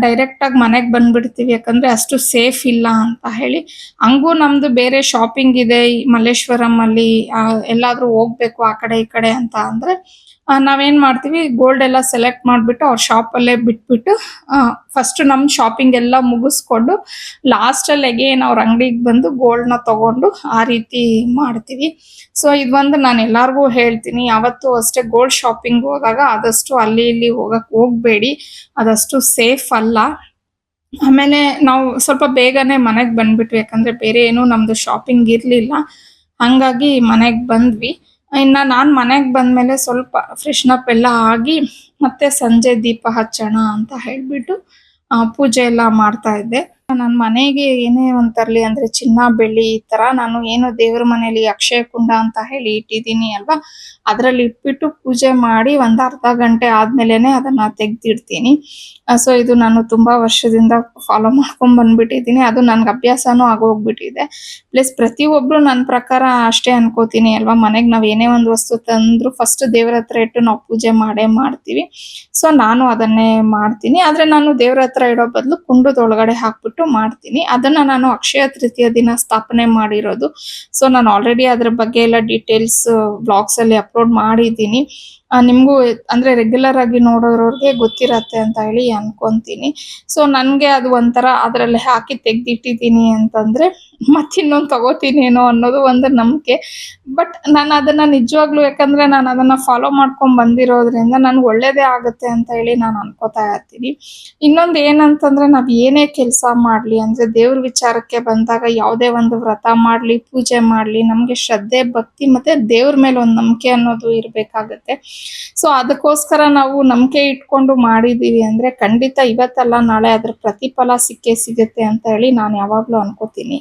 ಡೈರೆಕ್ಟ್ ಆಗಿ ಮನೆಗ್ ಬಂದ್ಬಿಡ್ತೀವಿ. ಯಾಕಂದ್ರೆ ಅಷ್ಟು ಸೇಫ್ ಇಲ್ಲ ಅಂತ ಹೇಳಿ. ಹಂಗೂ ನಮ್ದು ಬೇರೆ ಶಾಪಿಂಗ್ ಇದೆ ಈ ಮಲ್ಲೇಶ್ವರಂ ಅಲ್ಲಿ, ಎಲ್ಲಾದ್ರೂ ಹೋಗ್ಬೇಕು ಆ ಕಡೆ ಈ ಕಡೆ ಅಂತ ಅಂದ್ರೆ ನಾವೇನ್ ಮಾಡ್ತೀವಿ, ಗೋಲ್ಡ್ ಎಲ್ಲ ಸೆಲೆಕ್ಟ್ ಮಾಡ್ಬಿಟ್ಟು ಅವ್ರ ಶಾಪ್ ಅಲ್ಲೇ ಬಿಟ್ಬಿಟ್ಟು ಫಸ್ಟ್ ನಮ್ ಶಾಪಿಂಗ್ ಎಲ್ಲ ಮುಗಿಸ್ಕೊಂಡು ಲಾಸ್ಟ್ ಅಲ್ಲಿ ಅಗೇನ್ ಅವ್ರ ಅಂಗಡಿಗೆ ಬಂದು ಗೋಲ್ಡ್ ನ ತಗೊಂಡು ಆ ರೀತಿ ಮಾಡ್ತೀವಿ. ಸೊ ಇದೊಂದು ನಾನು ಎಲ್ಲಾರ್ಗೂ ಹೇಳ್ತೀನಿ, ಯಾವತ್ತೂ ಅಷ್ಟೇ ಗೋಲ್ಡ್ ಶಾಪಿಂಗ್ ಹೋದಾಗ ಆದಷ್ಟು ಅಲ್ಲಿ ಇಲ್ಲಿ ಹೋಗ್ಬೇಡಿ, ಅದಷ್ಟು ಸೇಫ್ ಅಲ್ಲ. ಆಮೇಲೆ ನಾವು ಸ್ವಲ್ಪ ಬೇಗನೆ ಮನೆಗ್ ಬಂದ್ಬಿಟ್ವಿ, ಯಾಕಂದ್ರೆ ಬೇರೆ ಏನು ನಮ್ದು ಶಾಪಿಂಗ್ ಇರ್ಲಿಲ್ಲ. ಹಂಗಾಗಿ ಮನೆಗ್ ಬಂದ್ವಿ. ಇನ್ನ ನಾನ್ ಮನೆಗ್ ಬಂದ್ಮೇಲೆ ಸ್ವಲ್ಪ ಫ್ರೆಶ್ನಪ್ ಎಲ್ಲ ಆಗಿ ಮತ್ತೆ ಸಂಜೆ ದೀಪ ಹಚ್ಚೋಣ ಅಂತ ಹೇಳ್ಬಿಟ್ಟು ಪೂಜೆ ಎಲ್ಲ ಮಾಡ್ತಾ ಇದ್ದೆ. ನನ್ ಮನೆಗೆ ಏನೇ ಒಂದ್ ತರ್ಲಿ ಅಂದ್ರೆ ಚಿನ್ನ ಬೆಳ್ಳಿ ಈ ತರ ನಾನು ಏನು ದೇವ್ರ ಮನೇಲಿ ಅಕ್ಷಯ ಕುಂಡ ಅಂತ ಹೇಳಿ ಇಟ್ಟಿದೀನಿ ಅಲ್ವಾ, ಅದ್ರಲ್ಲಿ ಇಟ್ಬಿಟ್ಟು ಪೂಜೆ ಮಾಡಿ ಒಂದ್ ಅರ್ಧ ಗಂಟೆ ಆದ್ಮೇಲೆನೆ ಅದನ್ನ ತೆಗ್ದಿಡ್ತೀನಿ. ಸೊ ಇದು ನಾನು ತುಂಬಾ ವರ್ಷದಿಂದ ಫಾಲೋ ಮಾಡ್ಕೊಂಡ್ ಬಂದ್ಬಿಟ್ಟಿದೀನಿ, ಅದು ನನ್ಗೆ ಅಭ್ಯಾಸನೂ ಆಗೋಗ್ಬಿಟ್ಟಿದೆ. ಪ್ಲಸ್ ಪ್ರತಿಯೊಬ್ರು ನನ್ನ ಪ್ರಕಾರ ಅಷ್ಟೇ ಅನ್ಕೋತೀನಿ ಅಲ್ವಾ, ಮನೆಗ್ ನಾವ್ ಏನೇ ಒಂದ್ ವಸ್ತು ತಂದ್ರು ಫಸ್ಟ್ ದೇವ್ರ ಹತ್ರ ಇಟ್ಟು ನಾವು ಪೂಜೆ ಮಾಡೇ ಮಾಡ್ತೀವಿ. ಸೊ ನಾನು ಅದನ್ನೇ ಮಾಡ್ತೀನಿ. ಆದ್ರೆ ನಾನು ದೇವ್ರ ಹತ್ರ ಇಡೋ ಬದಲು ಕುಂಡದೊಳಗಡೆ ಹಾಕ್ಬಿಟ್ಟು ಮಾಡ್ತೀನಿ. ಅದನ್ನ ನಾನು ಅಕ್ಷಯ ತೃತೀಯ ದಿನ ಸ್ಥಾಪನೆ ಮಾಡಿರೋದು. ಸೊ ನಾನು ಆಲ್ರೆಡಿ ಅದ್ರ ಬಗ್ಗೆ ಎಲ್ಲ ಡೀಟೇಲ್ಸ್ ಬ್ಲಾಗ್ಸ್ ಅಲ್ಲಿ ಅಪ್ಲೋಡ್ ಮಾಡಿದ್ದೀನಿ. ನಿಮ್ಗೂ ಅಂದ್ರೆ ರೆಗ್ಯುಲರ್ ಆಗಿ ನೋಡೋರವ್ರಿಗೆ ಗೊತ್ತಿರತ್ತೆ ಅಂತ ಹೇಳಿ ಅನ್ಕೊಂತೀನಿ. ಸೊ ನನ್ಗೆ ಅದು ಒಂಥರ ಅದ್ರಲ್ಲಿ ಹಾಕಿ ತೆಗ್ದಿಟ್ಟಿದ್ದೀನಿ ಅಂತಂದ್ರೆ ಮತ್ತಿನ್ನೊಂದು ತಗೋತೀನೇನೋ ಅನ್ನೋದು ಒಂದು ನಂಬಿಕೆ. ಬಟ್ ನಾನು ಅದನ್ನ ನಿಜವಾಗ್ಲೂ, ಯಾಕಂದ್ರೆ ನಾನು ಅದನ್ನ ಫಾಲೋ ಮಾಡ್ಕೊಂಡ್ ಬಂದಿರೋದ್ರಿಂದ ನನ್ಗೆ ಒಳ್ಳೇದೇ ಆಗುತ್ತೆ ಅಂತ ಹೇಳಿ ನಾನು ಅನ್ಕೋತಾ ಇರ್ತೀನಿ. ಇನ್ನೊಂದು ಏನಂತಂದ್ರೆ ನಾವ್ ಏನೇ ಕೆಲಸ ಮಾಡ್ಲಿ ಅಂದ್ರೆ ದೇವ್ರ ವಿಚಾರಕ್ಕೆ ಬಂದಾಗ ಯಾವುದೇ ಒಂದು ವ್ರತ ಮಾಡ್ಲಿ ಪೂಜೆ ಮಾಡ್ಲಿ ನಮ್ಗೆ ಶ್ರದ್ಧೆ ಭಕ್ತಿ ಮತ್ತೆ ದೇವ್ರ ಮೇಲೆ ಒಂದು ನಂಬಿಕೆ ಅನ್ನೋದು ಇರ್ಬೇಕಾಗತ್ತೆ. ಸೊ ಅದಕ್ಕೋಸ್ಕರ ನಾವು ನಂಬಿಕೆ ಇಟ್ಕೊಂಡು ಮಾಡಿದೀವಿ ಅಂದ್ರೆ ಖಂಡಿತ ಇವತ್ತಲ್ಲ ನಾಳೆ ಅದ್ರ ಪ್ರತಿಫಲ ಸಿಕ್ಕೇ ಸಿಗುತ್ತೆ ಅಂತ ಹೇಳಿ ನಾನು ಯಾವಾಗ್ಲೂ ಅನ್ಕೋತೀನಿ.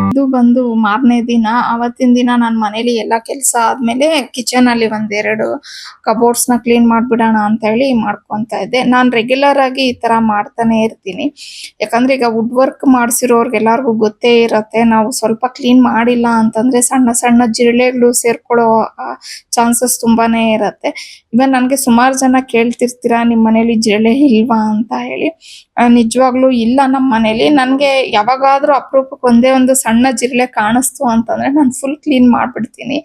ಇದು ಬಂದು ಮಾರನೇ ದಿನ. ಅವತ್ತಿನ ದಿನ ನಾನು ಮನೇಲಿ ಎಲ್ಲ ಕೆಲಸ ಆದ್ಮೇಲೆ ಕಿಚನಲ್ಲಿ ಒಂದೆರಡು ಕಬೋರ್ಡ್ಸ್ನ ಕ್ಲೀನ್ ಮಾಡಿಬಿಡೋಣ ಅಂತ ಹೇಳಿ ಮಾಡ್ಕೊತಾ ಇದ್ದೆ. ನಾನು ರೆಗ್ಯುಲರ್ ಆಗಿ ಈ ಥರ ಮಾಡ್ತಾನೆ ಇರ್ತೀನಿ. ಯಾಕಂದ್ರೆ ಈಗ ವುಡ್ ವರ್ಕ್ ಮಾಡಿಸಿರೋರ್ಗೆಲ್ಲರಿಗೂ ಗೊತ್ತೇ ಇರತ್ತೆ, ನಾವು ಸ್ವಲ್ಪ ಕ್ಲೀನ್ ಮಾಡಿಲ್ಲ ಅಂತಂದ್ರೆ ಸಣ್ಣ ಸಣ್ಣ ಜಿರಳೆಗಳು ಸೇರ್ಕೊಳ್ಳೋ ಚಾನ್ಸಸ್ ತುಂಬಾನೇ ಇರತ್ತೆ. ಇವನ್ ನನಗೆ ಸುಮಾರು ಜನ ಕೇಳ್ತಿರ್ತೀರಾ ನಿಮ್ಮ ಮನೇಲಿ ಜಿರಳೆ ಇಲ್ವಾ ಅಂತ ಹೇಳಿ. ನಿಜವಾಗ್ಲೂ ಇಲ್ಲ ನಮ್ಮ ಮನೇಲಿ. ನನಗೆ ಯಾವಾಗಾದ್ರೂ ಅಪರೂಪಕ್ಕೆ ಒಂದೇ ಒಂದು ಸಣ್ಣ ಜಿರಳೆ ಕಾಣಿಸ್ತು ಅಂತಂದ್ರೆ ನಾನು ಫುಲ್ ಕ್ಲೀನ್ ಮಾಡ್ಬಿಡ್ತೀನಿ.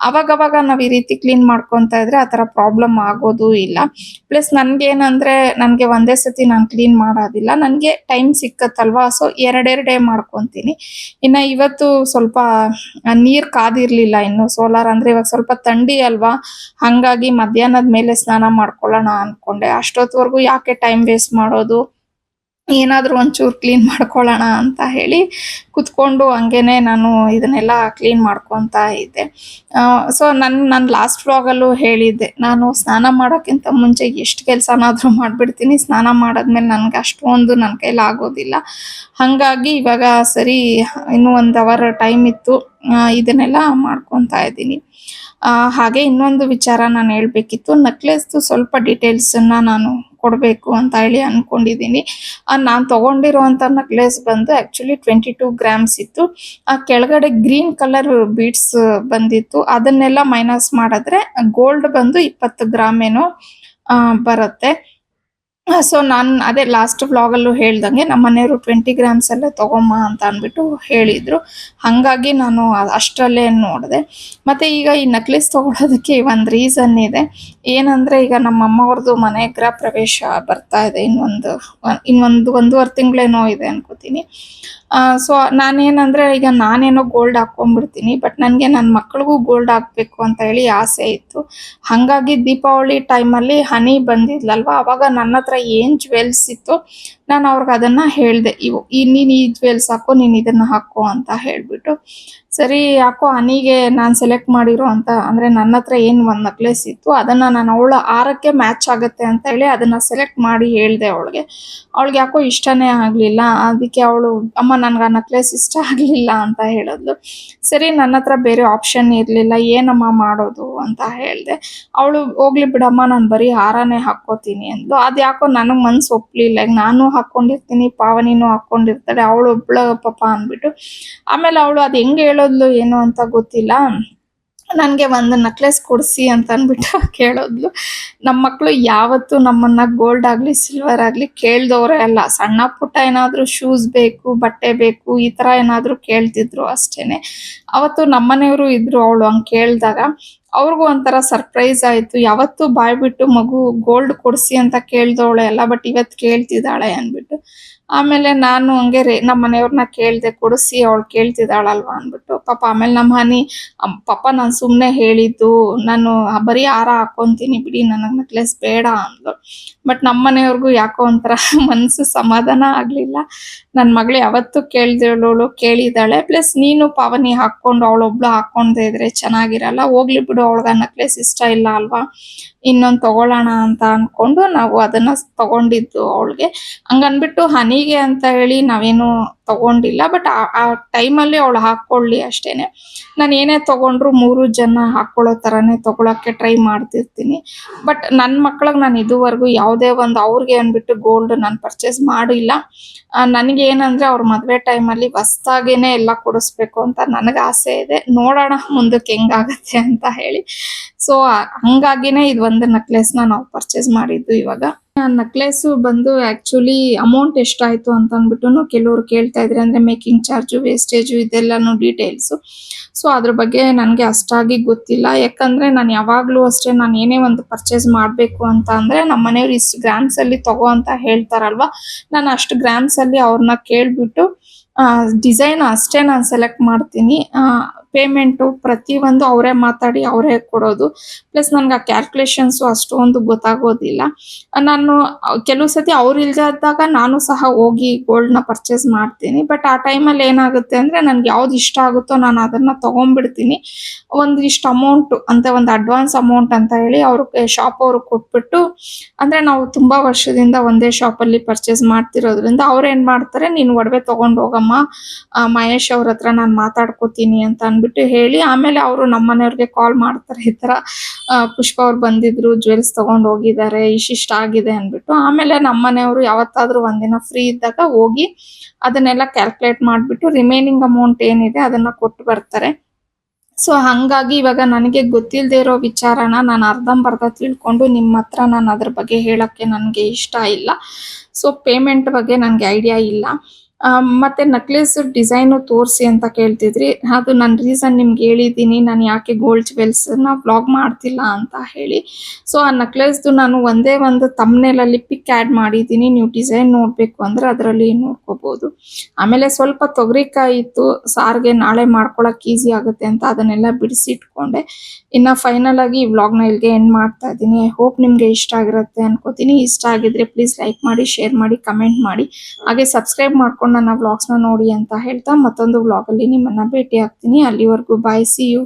ಅವಾಗವಾಗ ನಾವು ಈ ರೀತಿ ಕ್ಲೀನ್ ಮಾಡ್ಕೊತಾ ಇದ್ರೆ ಆ ಥರ ಪ್ರಾಬ್ಲಮ್ ಆಗೋದು ಇಲ್ಲ. ಪ್ಲಸ್ ನನ್ಗೇನಂದ್ರೆ ನನಗೆ ಒಂದೇ ಸತಿ ನಾನು ಕ್ಲೀನ್ ಮಾಡೋದಿಲ್ಲ, ನನಗೆ ಟೈಮ್ ಸಿಕ್ಕತ್ತಲ್ವಾ, ಸೊ ಎರಡೆರಡೇ ಮಾಡ್ಕೊತೀನಿ. ಇನ್ನ ಇವತ್ತು ಸ್ವಲ್ಪ ನೀರ್ ಕಾದಿರ್ಲಿಲ್ಲ ಇನ್ನು. ಸೋಲಾರ್ ಅಂದ್ರೆ ಇವಾಗ ಸ್ವಲ್ಪ ಥಂಡಿ ಅಲ್ವಾ, ಹಂಗಾಗಿ ಮಧ್ಯಾಹ್ನದ ಮೇಲೆ ಸ್ನಾನ ಮಾಡ್ಕೊಳ್ಳೋಣ ಅನ್ಕೊಂಡೆ. ಅಷ್ಟೊತ್ವರೆಗೂ ಯಾಕೆ ಟೈಮ್ ವೇಸ್ಟ್ ಮಾಡೋದು, ಏನಾದ್ರೂ ಒಂಚೂರು ಕ್ಲೀನ್ ಮಾಡ್ಕೊಳ್ಳೋಣ ಅಂತ ಹೇಳಿ ಕುತ್ಕೊಂಡು ಹಂಗೇನೆ ನಾನು ಇದನ್ನೆಲ್ಲ ಕ್ಲೀನ್ ಮಾಡ್ಕೊತಾ ಇದ್ದೆ. ಸೊ ನಾನು ಲಾಸ್ಟ್ ವ್ಲಾಗಲ್ಲೂ ಹೇಳಿದ್ದೆ, ನಾನು ಸ್ನಾನ ಮಾಡೋಕ್ಕಿಂತ ಮುಂಚೆ ಎಷ್ಟು ಕೆಲಸನಾದ್ರೂ ಮಾಡ್ಬಿಡ್ತೀನಿ, ಸ್ನಾನ ಮಾಡಾದ್ಮೇಲೆ ನನಗೆ ಅಷ್ಟೊಂದು ನನ್ನ ಕೈಲಿ ಆಗೋದಿಲ್ಲ. ಹಾಗಾಗಿ ಇವಾಗ ಸರಿ ಇನ್ನೂ 1 ಅವರ್ ಟೈಮ್ ಇತ್ತು, ಇದನ್ನೆಲ್ಲ ಮಾಡ್ಕೊತಾ ಇದ್ದೀನಿ. ಹಾಗೆ ಇನ್ನೊಂದು ವಿಚಾರ ನಾನು ಹೇಳ್ಬೇಕಿತ್ತು, ನೆಕ್ಲೆಸ್ದು ಸ್ವಲ್ಪ ಡೀಟೇಲ್ಸನ್ನು ನಾನು ಕೊಡಬೇಕು ಅಂತ ಹೇಳಿ ಅನ್ಕೊಂಡಿದ್ದೀನಿ. ನಾನು ತಗೊಂಡಿರುವಂಥ ನೆಕ್ಲೆಸ್ ಬಂದು ಆ್ಯಕ್ಚುಲಿ 22 ಗ್ರಾಮ್ಸ್ ಇತ್ತು. ಆ ಕೆಳಗಡೆ ಗ್ರೀನ್ ಕಲರ್ ಬೀಡ್ಸ್ ಬಂದಿತ್ತು. ಅದನ್ನೆಲ್ಲ ಮೈನಸ್ ಮಾಡಿದ್ರೆ ಗೋಲ್ಡ್ ಬಂದು 20 ಗ್ರಾಮ್ ಏನೋ ಬರುತ್ತೆ. ಸೊ ನಾನು ಅದೇ ಲಾಸ್ಟ್ ವ್ಲಾಗಲ್ಲೂ ಹೇಳ್ದಂಗೆ ನಮ್ಮ ಮನೆಯವರು 20 ಗ್ರಾಮ್ಸ್ ಅಲ್ಲೇ ತಗೊಮ್ಮ ಅಂತ ಅಂದ್ಬಿಟ್ಟು ಹೇಳಿದ್ರು. ಹಾಗಾಗಿ ನಾನು ಅಷ್ಟರಲ್ಲೇ ನೋಡಿದೆ. ಮತ್ತು ಈಗ ಈ ನೆಕ್ಲೆಸ್ ತೊಗೊಳೋದಕ್ಕೆ ಒಂದು ರೀಸನ್ ಇದೆ. ಏನಂದರೆ ಈಗ ನಮ್ಮ ಅಮ್ಮವ್ರದ್ದು ಮನೆ ಗೃಹ ಪ್ರವೇಶ ಬರ್ತಾ ಇದೆ, ಇನ್ನೊಂದು 1.5 ತಿಂಗಳೇನೋ ಇದೆ ಅನ್ಕೋತೀನಿ. ಸೊ ನಾನೇನಂದರೆ ಈಗ ನಾನೇನೋ ಗೋಲ್ಡ್ ಹಾಕ್ಕೊಂಡ್ಬಿಡ್ತೀನಿ, ಬಟ್ ನನಗೆ ನನ್ನ ಮಕ್ಳಿಗೂ ಗೋಲ್ಡ್ ಹಾಕಬೇಕು ಅಂತ ಹೇಳಿ ಆಸೆ ಇತ್ತು. ಹಾಗಾಗಿ ದೀಪಾವಳಿ ಟೈಮಲ್ಲಿ ಹನಿ ಬಂದಿದ್ಲಲ್ವ, ಅವಾಗ ನನ್ನ ಹತ್ರ ಏನು ಜ್ಯುವೆಲ್ಸ್ ಇತ್ತು ನಾನು ಅವ್ರಿಗೆ ಅದನ್ನು ಹೇಳಿದೆ, ನೀನು ಈ ಜ್ಯುವೆಲ್ಸ್ ಹಾಕೋ, ನೀನು ಇದನ್ನು ಹಾಕೋ ಅಂತ ಹೇಳಿಬಿಟ್ಟು. ಸರಿ ಯಾಕೋ ಹನಿಗೆ ನಾನು ಸೆಲೆಕ್ಟ್ ಮಾಡಿರೋ ಅಂತ ಅಂದರೆ ನನ್ನ ಹತ್ರ ಏನು ಒಂದು ನೆಕ್ಲೆಸ್ ಇತ್ತು ಅದನ್ನು ನಾನು ಅವಳ ಹಾರಕ್ಕೆ ಮ್ಯಾಚ್ ಆಗುತ್ತೆ ಅಂತ ಹೇಳಿ ಅದನ್ನು ಸೆಲೆಕ್ಟ್ ಮಾಡಿ ಹೇಳಿದೆ ಅವಳಿಗೆ. ಅವಳಿಗೆ ಯಾಕೋ ಇಷ್ಟನೇ ಆಗಲಿಲ್ಲ. ಅದಕ್ಕೆ ಅವಳು ಅಮ್ಮ ನನಗೆ ಆ ನೆಕ್ಲೆಸ್ ಇಷ್ಟ ಆಗಲಿಲ್ಲ ಅಂತ ಹೇಳಿದ್ಲು. ಸರಿ ನನ್ನ ಹತ್ರ ಬೇರೆ ಆಪ್ಷನ್ ಇರಲಿಲ್ಲ, ಏನಮ್ಮ ಮಾಡೋದು ಅಂತ ಹೇಳಿದೆ. ಅವಳು ಹೋಗ್ಲಿ ಬಿಡಮ್ಮ ನಾನು ಬರೀ ಹಾರನೇ ಹಾಕ್ಕೋತೀನಿ ಅಂದ್ಲು. ಅದು ಯಾಕೋ ನನಗೆ ಮನ್ಸು ಒಪ್ಪಲಿಲ್ಲ. ಈಗ ನಾನು ಹಾಕ್ಕೊಂಡಿರ್ತೀನಿ, ಪಾವನಿನೂ ಹಾಕ್ಕೊಂಡಿರ್ತಾಳೆ, ಅವಳು ಒಬ್ಳ ಪಾಪ ಅಂದ್ಬಿಟ್ಟು. ಆಮೇಲೆ ಅವಳು ಅದು ಹೆಂಗೆ ಹೇಳೋದ್ಲು ಏನು ಅಂತ ಗೊತ್ತಿಲ್ಲ, ನನಗೆ ಒಂದು ನೆಕ್ಲೆಸ್ ಕೊಡಿಸಿ ಅಂತ ಅಂದ್ಬಿಟ್ಟು ಕೇಳೋದ್ಲು. ನಮ್ಮ ಮಕ್ಕಳು ಯಾವತ್ತೂ ನಮ್ಮನ್ನು ಗೋಲ್ಡ್ ಆಗಲಿ ಸಿಲ್ವರ್ ಆಗಲಿ ಕೇಳ್ದವ್ರೆ ಅಲ್ಲ. ಸಣ್ಣ ಪುಟ್ಟ ಏನಾದರೂ ಶೂಸ್ ಬೇಕು, ಬಟ್ಟೆ ಬೇಕು, ಈ ಥರ ಏನಾದರೂ ಕೇಳ್ತಿದ್ರು ಅಷ್ಟೇ. ಅವತ್ತು ನಮ್ಮನೆಯವರು ಇದ್ರು, ಅವಳು ಹಂಗೆ ಕೇಳಿದಾಗ ಅವ್ರಿಗೂ ಒಂಥರ ಸರ್ಪ್ರೈಸ್ ಆಯಿತು. ಯಾವತ್ತೂ ಬಾಯ್ಬಿಟ್ಟು ಮಗು ಗೋಲ್ಡ್ ಕೊಡಿಸಿ ಅಂತ ಕೇಳ್ದವಳೆ ಅಲ್ಲ, ಬಟ್ ಇವತ್ತು ಕೇಳ್ತಿದ್ದಾಳೆ ಅಂದ್ಬಿಟ್ಟು. ಆಮೇಲೆ ನಾನು ಹಂಗೆ ನಮ್ಮ ಮನೆಯವ್ರನ್ನ ಕೇಳಿದೆ, ಕೊಡಿಸಿ ಅವಳು ಕೇಳ್ತಿದ್ದಾಳಲ್ವಾ ಅಂದ್ಬಿಟ್ಟು. ಪಾಪ ಆಮೇಲೆ ನಮ್ಮ ಹನಿ ಪಾಪ ನಾನು ಸುಮ್ಮನೆ ಹೇಳಿದ್ದು, ನಾನು ಬರೀ ಹಾರ ಹಾಕ್ಕೊತೀನಿ ಬಿಡಿ, ನನಗೆ ನೆಕ್ಲೆಸ್ ಬೇಡ ಅಂದ್ಲು. ಬಟ್ ನಮ್ಮ ಮನೆಯವ್ರಿಗೂ ಯಾಕೋ ಒಂಥರ ಮನಸ್ಸು ಸಮಾಧಾನ ಆಗಲಿಲ್ಲ. ನನ್ನ ಮಗಳು ಯಾವತ್ತೂ ಕೇಳ್ದಿರೋಳು ಕೇಳಿದ್ದಾಳೆ, ಪ್ಲಸ್ ನೀನು ಪಾವನಿ ಹಾಕ್ಕೊಂಡು ಅವಳೊಬ್ಳು ಹಾಕ್ಕೊಂಡೇ ಇದ್ರೆ ಚೆನ್ನಾಗಿರಲ್ಲ, ಹೋಗ್ಲಿ ಬಿಡು, ಅವಳಿಗೆ ನೆಕ್ಲೆಸ್ ಇಷ್ಟ ಇಲ್ಲ ಅಲ್ವಾ, ಇನ್ನೊಂದು ತಗೊಳ್ಳೋಣ ಅಂತ ಅಂದ್ಕೊಂಡು ನಾವು ಅದನ್ನು ತಗೊಂಡಿದ್ದು ಅವಳಿಗೆ. ಹಂಗನ್ಬಿಟ್ಟು ಹನಿಗೆ ಅಂತ ಹೇಳಿ ನಾವೇನು ತಗೊಂಡಿಲ್ಲ, ಬಟ್ ಆ ಟೈಮಲ್ಲಿ ಅವಳು ಹಾಕ್ಕೊಳ್ಳಿ ಅಷ್ಟೇ. ನಾನು ಏನೇ ತೊಗೊಂಡ್ರು 3 ಜನ ಹಾಕ್ಕೊಳ್ಳೋ ಥರನೇ ತೊಗೊಳಕ್ಕೆ ಟ್ರೈ ಮಾಡ್ತಿರ್ತೀನಿ. ಬಟ್ ನನ್ನ ಮಕ್ಳಿಗೆ ನಾನು ಇದುವರೆಗೂ ಯಾವುದೇ ಒಂದು ಅವ್ರಿಗೆ ಅಂದ್ಬಿಟ್ಟು ಗೋಲ್ಡ್ ನಾನು ಪರ್ಚೇಸ್ ಮಾಡಿಲ್ಲ. ನನಗೇನಂದರೆ ಅವ್ರ ಮದುವೆ ಟೈಮಲ್ಲಿ ಹೊಸ್ದಾಗೇನೆ ಎಲ್ಲ ಕೊಡಿಸ್ಬೇಕು ಅಂತ ನನಗೆ ಆಸೆ ಇದೆ. ನೋಡೋಣ ಮುಂದಕ್ಕೆ ಹೆಂಗಾಗತ್ತೆ ಅಂತ ಹೇಳಿ. ಸೊ ಹಂಗಾಗಿನೇ ಇದು ಒಂದು ನೆಕ್ಲೆಸ್ನ ನಾವು ಪರ್ಚೇಸ್ ಮಾಡಿದ್ದು. ಇವಾಗ ನೆಕ್ಲೆಸ್ ಬಂದು ಆ್ಯಕ್ಚುಲಿ ಅಮೌಂಟ್ ಎಷ್ಟಾಯಿತು ಅಂತ ಅಂದ್ಬಿಟ್ಟು ಕೆಲವರು ಕೇಳ್ತಾ ಇದ್ರೆ, ಅಂದರೆ ಮೇಕಿಂಗ್ ಚಾರ್ಜು, ವೇಸ್ಟೇಜು, ಇದೆಲ್ಲನೂ ಡೀಟೇಲ್ಸು. ಸೊ ಅದ್ರ ಬಗ್ಗೆ ನನಗೆ ಅಷ್ಟಾಗಿ ಗೊತ್ತಿಲ್ಲ. ಯಾಕಂದರೆ ನಾನು ಯಾವಾಗಲೂ ಅಷ್ಟೇ, ನಾನು ಏನೇ ಒಂದು ಪರ್ಚೇಸ್ ಮಾಡಬೇಕು ಅಂತ ಅಂದರೆ ನಮ್ಮ ಮನೆಯವ್ರು ಇಷ್ಟು ಗ್ರಾಮ್ಸಲ್ಲಿ ತಗೋ ಅಂತ ಹೇಳ್ತಾರಲ್ವ, ನಾನು ಅಷ್ಟು ಗ್ರಾಮ್ಸಲ್ಲಿ ಅವ್ರನ್ನ ಕೇಳಿಬಿಟ್ಟು ಡಿಸೈನ್ ಅಷ್ಟೇ ನಾನು ಸೆಲೆಕ್ಟ್ ಮಾಡ್ತೀನಿ. ಪೇಮೆಂಟು ಪ್ರತಿಯೊಂದು ಅವರೇ ಮಾತಾಡಿ ಅವರೇ ಕೊಡೋದು. ಪ್ಲಸ್ ನನ್ಗೆ ಆ ಕ್ಯಾಲ್ಕುಲೇಷನ್ಸು ಅಷ್ಟೊಂದು ಗೊತ್ತಾಗೋದಿಲ್ಲ. ನಾನು ಕೆಲವು ಸತಿ ಅವ್ರು ಇಲ್ದೇ ಇದ್ದಾಗ ನಾನು ಸಹ ಹೋಗಿ ಗೋಲ್ಡ್‌ನ ಪರ್ಚೇಸ್ ಮಾಡ್ತೀನಿ. ಬಟ್ ಆ ಟೈಮಲ್ಲಿ ಏನಾಗುತ್ತೆ ಅಂದ್ರೆ ನನ್ಗೆ ಯಾವ್ದು ಇಷ್ಟ ಆಗುತ್ತೋ ನಾನು ಅದನ್ನ ತಗೊಂಡ್ಬಿಡ್ತೀನಿ. ಒಂದಿಷ್ಟು ಅಮೌಂಟ್ ಅಂತ ಒಂದು ಅಡ್ವಾನ್ಸ್ ಅಮೌಂಟ್ ಅಂತ ಹೇಳಿ ಅವ್ರಿಗೆ ಶಾಪ್ ಅವ್ರಿಗೆ ಕೊಟ್ಬಿಟ್ಟು, ಅಂದ್ರೆ ನಾವು ತುಂಬಾ ವರ್ಷದಿಂದ ಒಂದೇ ಶಾಪಲ್ಲಿ ಪರ್ಚೇಸ್ ಮಾಡ್ತಿರೋದ್ರಿಂದ ಅವ್ರೇನ್ ಮಾಡ್ತಾರೆ, ನೀನು ಒಡವೆ ತಗೊಂಡ್ ಹೋಗಮ್ಮ ಮಹೇಶ್ ಅವ್ರ ಹತ್ರ ನಾನು ಮಾತಾಡ್ಕೋತೀನಿ ಅಂತ ಅಂದ್ಬಿಟ್ಟು ಹೇಳಿ, ಆಮೇಲೆ ಅವರು ನಮ್ಮ ಮನೆಯವ್ರಿಗೆ ಕಾಲ್ ಮಾಡ್ತಾರೆ, ಈ ತರ ಪುಷ್ಪ ಅವ್ರು ಬಂದಿದ್ರು, ಜ್ಯುವೆಲ್ಸ್ ತಗೊಂಡ್ ಹೋಗಿದ್ದಾರೆ, ಇಷ್ಟಿಷ್ಟ ಆಗಿದೆ ಅಂದ್ಬಿಟ್ಟು. ಆಮೇಲೆ ನಮ್ಮ ಮನೆಯವರು ಯಾವತ್ತಾದ್ರೂ ಒಂದಿನ ಫ್ರೀ ಇದ್ದಾಗ ಹೋಗಿ ಅದನ್ನೆಲ್ಲ ಕ್ಯಾಲ್ಕುಲೇಟ್ ಮಾಡ್ಬಿಟ್ಟು ರಿಮೈನಿಂಗ್ ಅಮೌಂಟ್ ಏನಿದೆ ಅದನ್ನ ಕೊಟ್ಟು ಬರ್ತಾರೆ. ಸೊ ಹಂಗಾಗಿ ಇವಾಗ ನನಗೆ ಗೊತ್ತಿಲ್ಲದೆ ಇರೋ ವಿಚಾರನ ನಾನು ಅರ್ಧಂಬರ್ಧ ತಿಳ್ಕೊಂಡು ನಿಮ್ಮ ಹತ್ರ ನಾನು ಅದ್ರ ಬಗ್ಗೆ ಹೇಳಕ್ಕೆ ನನಗೆ ಇಷ್ಟ ಇಲ್ಲ. ಸೊ ಪೇಮೆಂಟ್ ಬಗ್ಗೆ ನನಗೆ ಐಡಿಯಾ ಇಲ್ಲ. ಮತ್ತೆ ನೆಕ್ಲೆಸ್ ಡಿಸೈನು ತೋರಿಸಿ ಅಂತ ಕೇಳ್ತಿದ್ರಿ. ಅದು ನನ್ನ ರೀಸನ್ ನಿಮ್ಗೆ ಹೇಳಿದ್ದೀನಿ, ನಾನು ಯಾಕೆ ಗೋಲ್ಡ್ ಜ್ಯುವೆಲ್ಸ್ನ ವ್ಲಾಗ್ ಮಾಡ್ತಿಲ್ಲ ಅಂತ ಹೇಳಿ. ಸೊ ಆ ನೆಕ್ಲೆಸ್ದು ನಾನು ಒಂದೇ ಒಂದು ತಮ್ನೇಲಲ್ಲಿ ಪಿಕ್ ಆ್ಯಡ್ ಮಾಡಿದ್ದೀನಿ. ನೀವು ಡಿಸೈನ್ ನೋಡಬೇಕು ಅಂದರೆ ಅದರಲ್ಲಿ ನೋಡ್ಕೋಬೋದು. ಆಮೇಲೆ ಸ್ವಲ್ಪ ತೊಗರಿಕಾಯಿ ಇತ್ತು, ಸಾರಿಗೆ ನಾಳೆ ಮಾಡ್ಕೊಳಕ್ಕೆ ಈಸಿ ಆಗುತ್ತೆ ಅಂತ ಅದನ್ನೆಲ್ಲ ಬಿಡಿಸಿಟ್ಕೊಂಡೆ. ಇನ್ನು ಫೈನಲ್ ಆಗಿ ಈ ವ್ಲಾಗ್ನ ಇಲ್ಲಿಗೆ ಎಂಡ್ ಮಾಡ್ತಾ ಇದ್ದೀನಿ. ಐ ಹೋಪ್ ನಿಮಗೆ ಇಷ್ಟ ಆಗಿರುತ್ತೆ ಅನ್ಕೋತೀನಿ. ಇಷ್ಟ ಆಗಿದ್ರೆ ಪ್ಲೀಸ್ ಲೈಕ್ ಮಾಡಿ, ಶೇರ್ ಮಾಡಿ, ಕಮೆಂಟ್ ಮಾಡಿ, ಹಾಗೆ ಸಬ್ಸ್ಕ್ರೈಬ್ ಮಾಡ್ಕೊಂಡು ನನ್ನ ವ್ಲಾಗ್ಸ್ನ ನೋಡಿ ಅಂತ ಹೇಳ್ತಾ ಮತ್ತೊಂದು ವ್ಲಾಗಲ್ಲಿ ನಿಮ್ಮನ್ನ ಭೇಟಿ ಆಗ್ತೀನಿ. ಅಲ್ಲಿವರೆಗೂ ಬಾಯ್, ಸಿ ಯು.